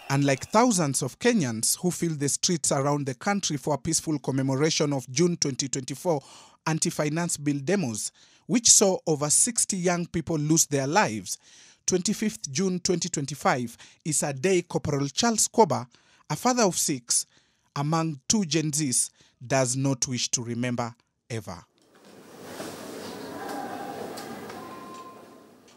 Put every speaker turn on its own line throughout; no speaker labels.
Unlike thousands of Kenyans who fill the streets around the country for a peaceful commemoration of June 2024 anti-finance bill demos, which saw over 60 young people lose their lives, 25th June 2025 is a day Corporal Charles Koba, a father of 6, among 2 Gen Zs, does not wish to remember ever.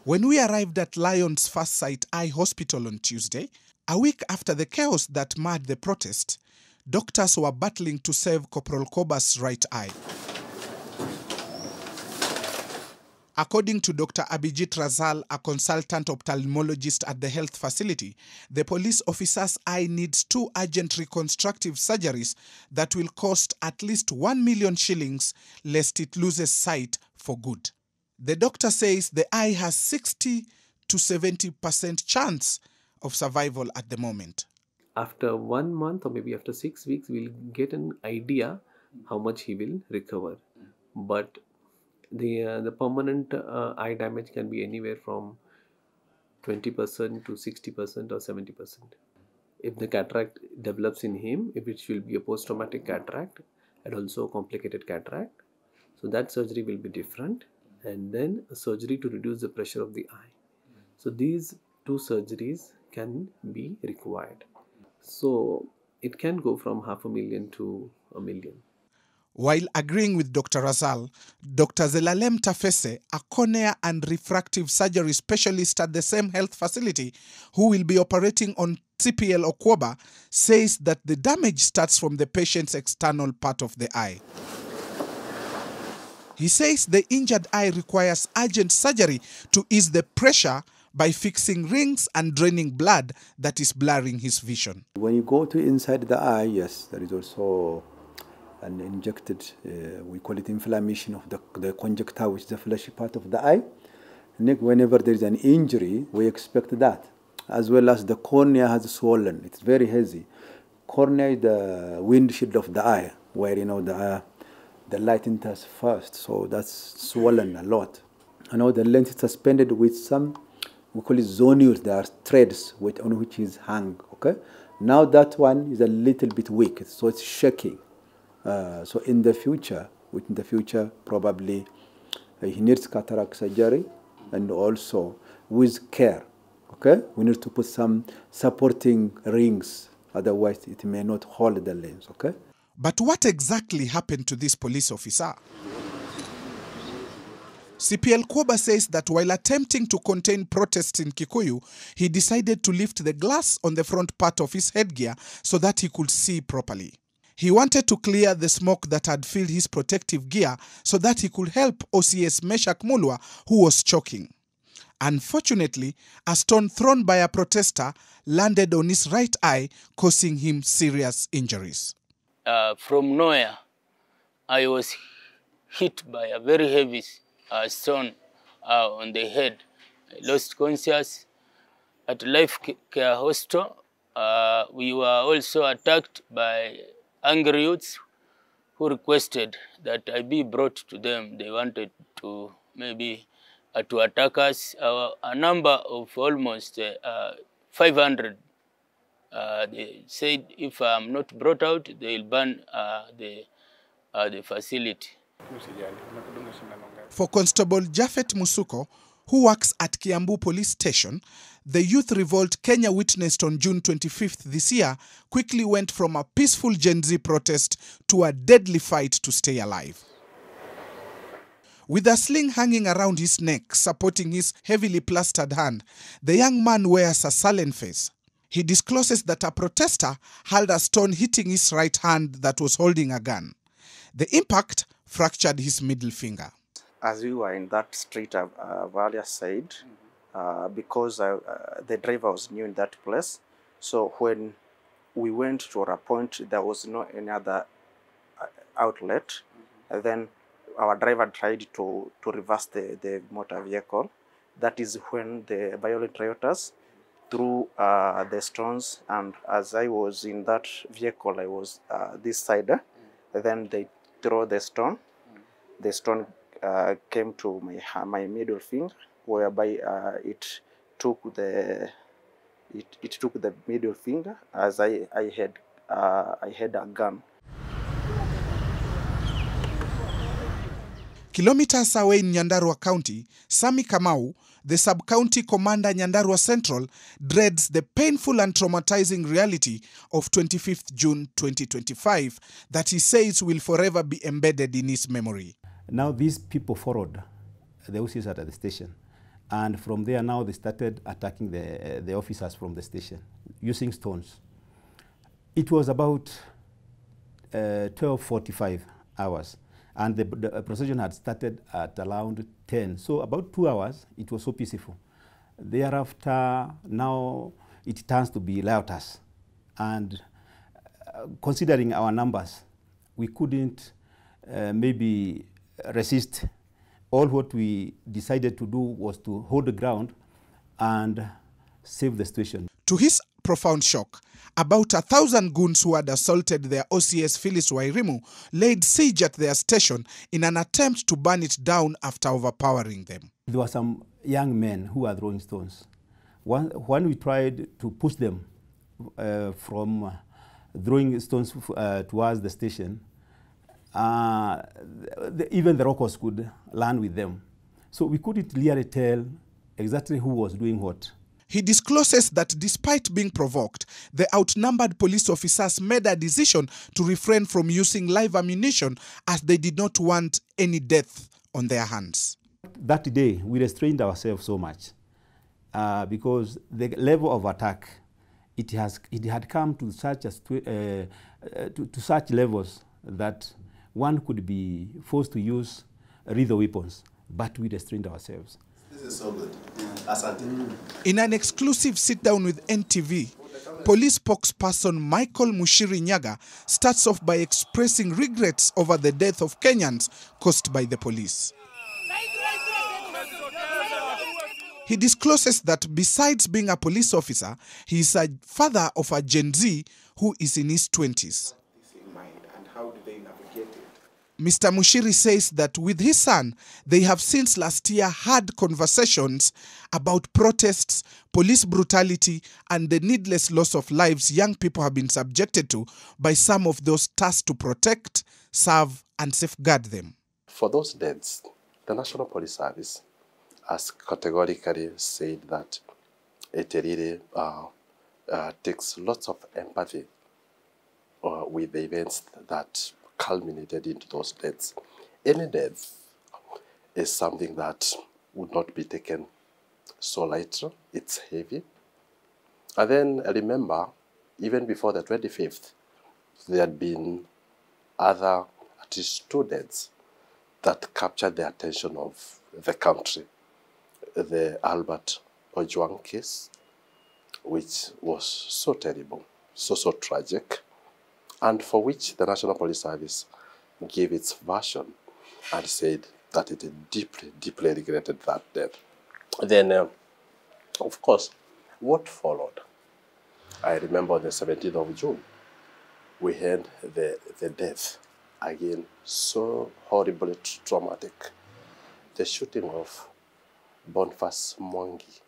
When we arrived at Lion's First Sight Eye Hospital on Tuesday, a week after the chaos that marred the protest, doctors were battling to save Corporal Koba's right eye. According to Dr. Abhijit Razal, a consultant ophthalmologist at the health facility, the police officer's eye needs 2 urgent reconstructive surgeries that will cost at least 1 million shillings lest it loses sight for good. The doctor says the eye has 60 to 70% chance of survival at the moment.
After 1 month or maybe after 6 weeks, we'll get an idea how much he will recover. But the permanent eye damage can be anywhere from 20% to 60% or 70%. If the cataract develops in him, which will be a post-traumatic cataract and also a complicated cataract, so that surgery will be different, and then a surgery to reduce the pressure of the eye. So these 2 surgeries can be required. So it can go from 500,000 to 1 million.
While agreeing with Dr. Razal, Dr. Zelalem Tafese, a cornea and refractive surgery specialist at the same health facility, who will be operating on CPL Okwoba, says that the damage starts from the patient's external part of the eye. He says the injured eye requires urgent surgery to ease the pressure by fixing rings and draining blood that is blurring his vision.
When you go to inside the eye, yes, there is also an injected, we call it inflammation of the conjunctiva, which is the fleshy part of the eye. And whenever there is an injury, we expect that. As well as the cornea has swollen, it's very hazy. Cornea is the windshield of the eye, where the light enters first, so that's swollen a lot. And now the lens is suspended with some, we call it zonules, there are threads on which is hung, okay? Now that one is a little bit weak, so it's shaking. So in the future, probably he needs cataract surgery, and also with care, okay? We need to put some supporting rings, otherwise it may not hold the lens, okay?
But what exactly happened to this police officer? CPL Kwoba says that while attempting to contain protests in Kikuyu, he decided to lift the glass on the front part of his headgear so that he could see properly. He wanted to clear the smoke that had filled his protective gear so that he could help OCS Meshak Mulwa, who was choking. Unfortunately, a stone thrown by a protester landed on his right eye, causing him serious injuries.
From nowhere, I was hit by a very heavy stone on the head. I lost consciousness. At Life Care Hospital, we were also attacked by angry youths who requested that I be brought to them. They wanted to maybe to attack us. A number of almost 500. They said if I'm not brought out, they'll burn the facility.
For Constable Japhet Musuko, who works at Kiambu Police Station, the youth revolt Kenya witnessed on June 25th this year quickly went from a peaceful Gen Z protest to a deadly fight to stay alive. With a sling hanging around his neck, supporting his heavily plastered hand, the young man wears a sullen face. He discloses that a protester hurled a stone hitting his right hand that was holding a gun. The impact fractured his middle finger.
As we were in that street, Valia said, because the driver was new in that place, so when we went to a point, there was no any other outlet, and then our driver tried to reverse the motor vehicle. That is when the violent rioters threw the stones, and as I was in that vehicle, I was this side, then they threw the stone. The stone came to my middle finger, whereby it took the it took the middle finger as I had a gun.
Kilometers away in Nyandarua County, Sami Kamau, the sub-county commander Nyandarua Central, dreads the painful and traumatizing reality of 25th June 2025 that he says will forever be embedded in his memory.
Now these people followed the officers at the station, and from there now they started attacking the officers from the station using stones. It was about 12:45 hours. And the procession had started at around 10. So about 2 hours, it was so peaceful. Thereafter, now it turns to be riotous. And considering our numbers, we couldn't maybe resist. All what we decided to do was to hold the ground and save the situation.
To his profound shock, about 1,000 goons who had assaulted their OCS Phyllis Wairimu laid siege at their station in an attempt to burn it down after overpowering them.
There were some young men who were throwing stones. When we tried to push them from throwing stones towards the station, even the rockers could land with them. So we couldn't clearly tell exactly who was doing what.
He discloses that despite being provoked, the outnumbered police officers made a decision to refrain from using live ammunition as they did not want any death on their hands.
That day, we restrained ourselves so much because the level of attack, it had come to such levels that one could be forced to use lethal weapons, but we restrained ourselves.
This is so good. Asante.
In an exclusive sit-down with NTV, police spokesperson Michael Mushiri Nyaga starts off by expressing regrets over the death of Kenyans caused by the police. He discloses that besides being a police officer, he is a father of a Gen Z who is in his 20s. Mr. Mushiri says that with his son, they have since last year had conversations about protests, police brutality, and the needless loss of lives young people have been subjected to by some of those tasked to protect, serve, and safeguard them.
For those deaths, the National Police Service has categorically said that it really takes lots of empathy with the events that culminated into those deaths. Any death is something that would not be taken so lightly. It's heavy. And then remember, even before the 25th, there had been other, at least 2 deaths that captured the attention of the country. The Albert Ojwang case, which was so terrible, so tragic, and for which the National Police Service gave its version and said that it deeply regretted that death. Then, of course, what followed? I remember on the 17th of June, we had the death, again, so horribly traumatic. The shooting of Boniface Mwangi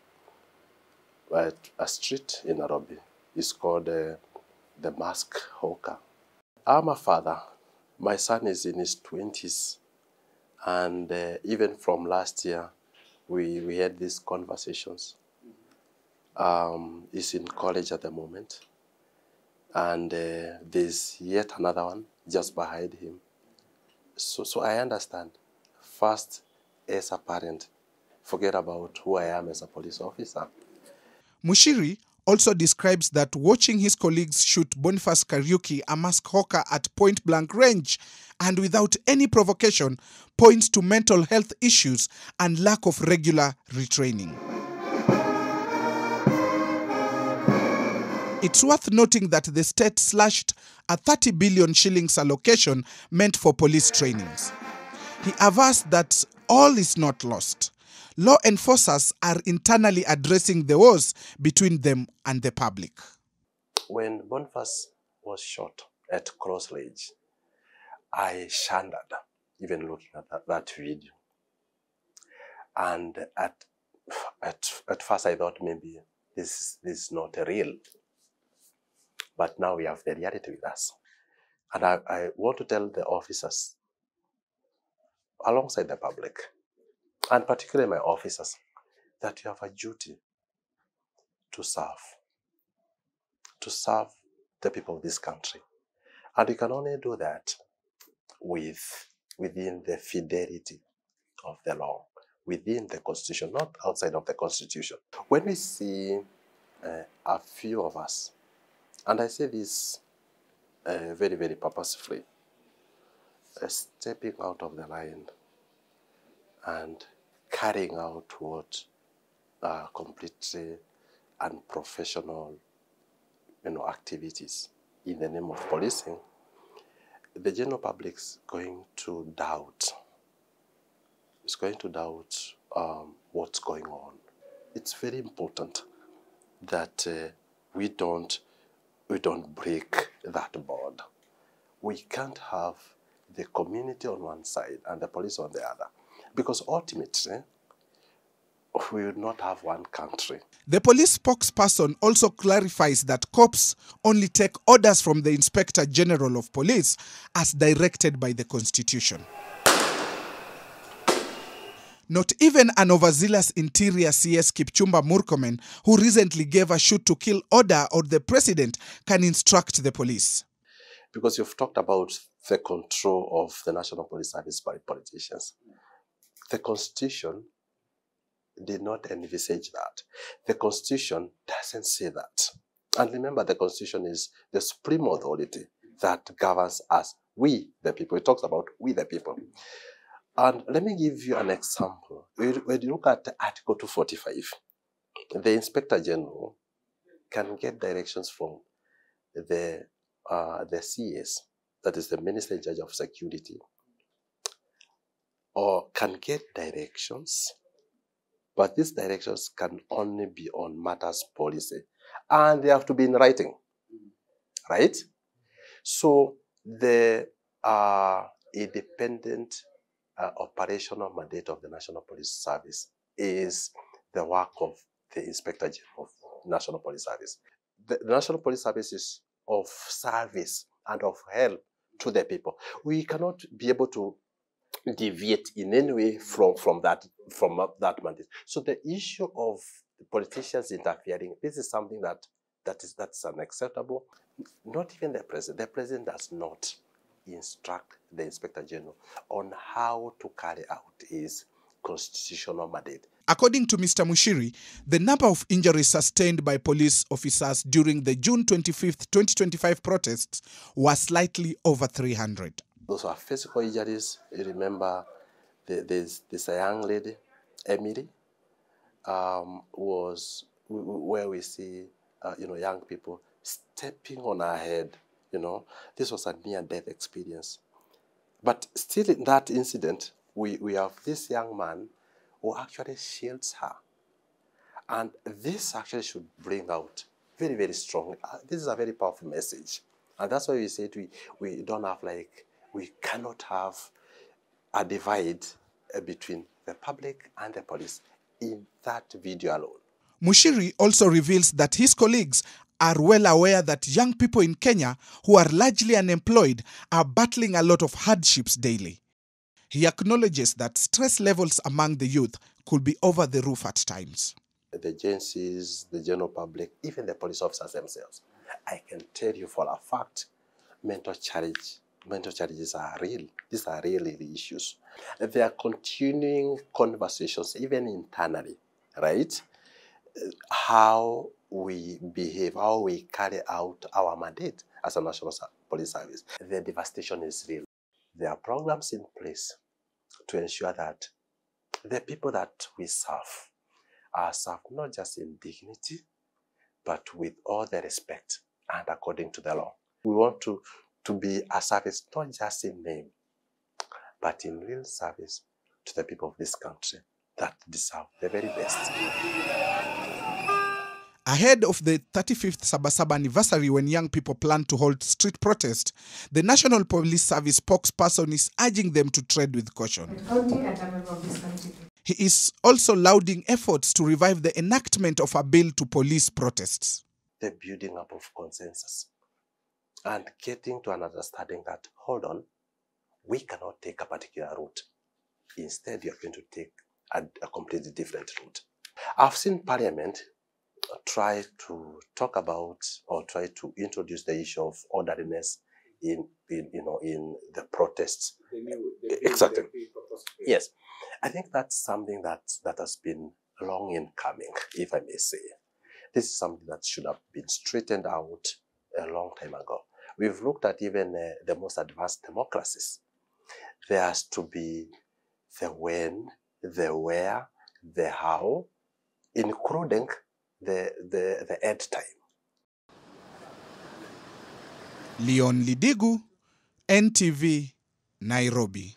at a street in Nairobi is called the Mask Hawker. I'm a father. My son is in his 20s. And even from last year, we had these conversations. He's in college at the moment. And there's yet another one just behind him. So I understand. First, as a parent, forget about who I am as a police officer.
Mushiri also describes that watching his colleagues shoot Boniface Kariuki, a mask hawker, at point-blank range and without any provocation points to mental health issues and lack of regular retraining. It's worth noting that the state slashed a 30 billion shillings allocation meant for police trainings. He avers that all is not lost. Law enforcers are internally addressing the wars between them and the public.
When Boniface was shot at Cross Ridge, I shuddered even looking at that video. And at first I thought maybe this is not real. But now we have the reality with us. And I want to tell the officers, alongside the public, and particularly my officers, that you have a duty to serve the people of this country. And you can only do that within the fidelity of the law, within the Constitution, not outside of the Constitution. When we see a few of us, and I say this very, very purposefully, stepping out of the line and carrying out what completely unprofessional activities in the name of policing, the general public's going to doubt. It's going to doubt what's going on. It's very important that we don't break that board. We can't have the community on one side and the police on the other, because ultimately we will not have one country.
The police spokesperson also clarifies that cops only take orders from the Inspector General of Police as directed by the Constitution. Not even an overzealous Interior CS Kipchumba Murkomen, who recently gave a shoot-to-kill order on the president, can instruct the police.
Because you've talked about the control of the National Police Service by politicians. The Constitution did not envisage that. The Constitution doesn't say that. And remember, the Constitution is the supreme authority that governs us, we the people. It talks about we the people. And let me give you an example. When you look at Article 245, the Inspector General can get directions from the CS, that is the Minister in charge of Security, or can get directions, but these directions can only be on matters policy, and they have to be in writing, right? So the independent operational mandate of the National Police Service is the work of the Inspector General of National Police Service. The National Police Service is of service and of help to the people. We cannot be able to deviate in any way from that mandate. So the issue of the politicians interfering, this is something that's unacceptable. Not even the president. The president does not instruct the Inspector General on how to carry out his constitutional mandate.
According to Mr. Mushiri, the number of injuries sustained by police officers during the June 25th, 2025 protests was slightly over 300.
Those are physical injuries. You remember there's a young lady, Emily, was where we see young people stepping on her head. This was a near-death experience. But still in that incident, we have this young man who actually shields her. And this actually should bring out very, very strong. This is a very powerful message. And that's why we said we don't have we cannot have a divide between the public and the police in that video alone.
Mushiri also reveals that his colleagues are well aware that young people in Kenya who are largely unemployed are battling a lot of hardships daily. He acknowledges that stress levels among the youth could be over the roof at times.
The agencies, the general public, even the police officers themselves, I can tell you for a fact, mental challenges are real. These are really the issues. There are continuing conversations, even internally, right? How we behave, how we carry out our mandate as a National Police Service. The devastation is real. There are programs in place to ensure that the people that we serve are served not just in dignity, but with all the respect and according to the law. We want to be a service not just in name, but in real service to the people of this country that deserve the very best.
Ahead of the 35th Sabasaba anniversary, when young people plan to hold street protest, the National Police Service spokesperson is urging them to tread with caution. He is also lauding efforts to revive the enactment of a bill to police protests.
The building up of consensus and getting to an understanding that, hold on, we cannot take a particular route. Instead, you're going to take a completely different route. I've seen Parliament try to talk about or try to introduce the issue of orderliness in the protests. Exactly. Yes, I think that's something that has been long in coming, if I may say. This is something that should have been straightened out a long time ago. We've looked at even the most advanced democracies. There has to be the when, the where, the how, including the end time.
Leon Lidigu, NTV, Nairobi.